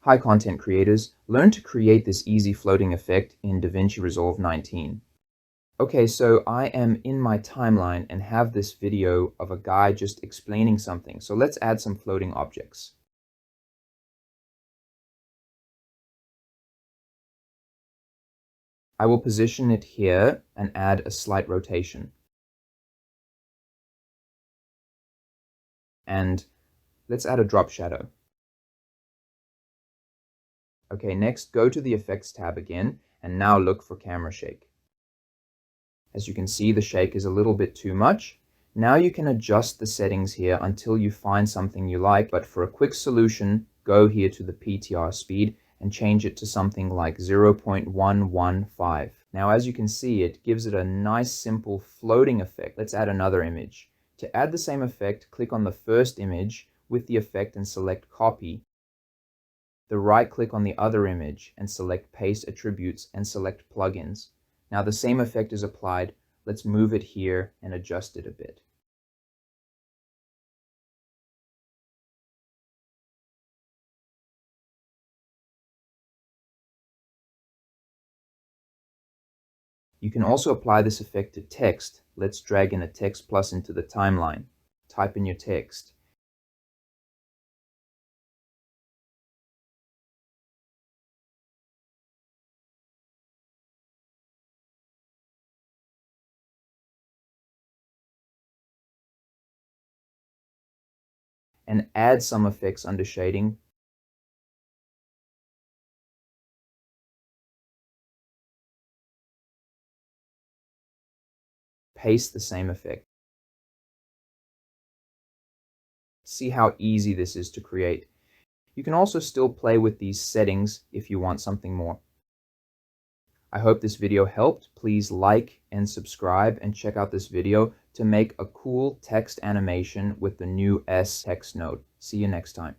Hi content creators, learn to create this easy floating effect in Davinci Resolve 19. Okay, so I am in my timeline and have this video of a guy just explaining something. So let's add some floating objects. I will position it here and add a slight rotation. And let's add a drop shadow. Okay, next go to the Effects tab again and now look for camera shake. As you can see, the shake is a little bit too much. Now you can adjust the settings here until you find something you like, but for a quick solution, go here to the PTR speed and change it to something like 0.115. Now as you can see, it gives it a nice simple floating effect. Let's add another image. To add the same effect, click on the first image with the effect and select Copy. Right click on the other image and select Paste Attributes and select Plugins. Now the same effect is applied. Let's move it here and adjust it a bit. You can also apply this effect to text. Let's drag in a text plus into the timeline. Type in your text. And add some effects under shading. Paste the same effect. See how easy this is to create. You can also still play with these settings if you want something more. I hope this video helped. Please like and subscribe and check out this video to make a cool text animation with the new S text node. See you next time.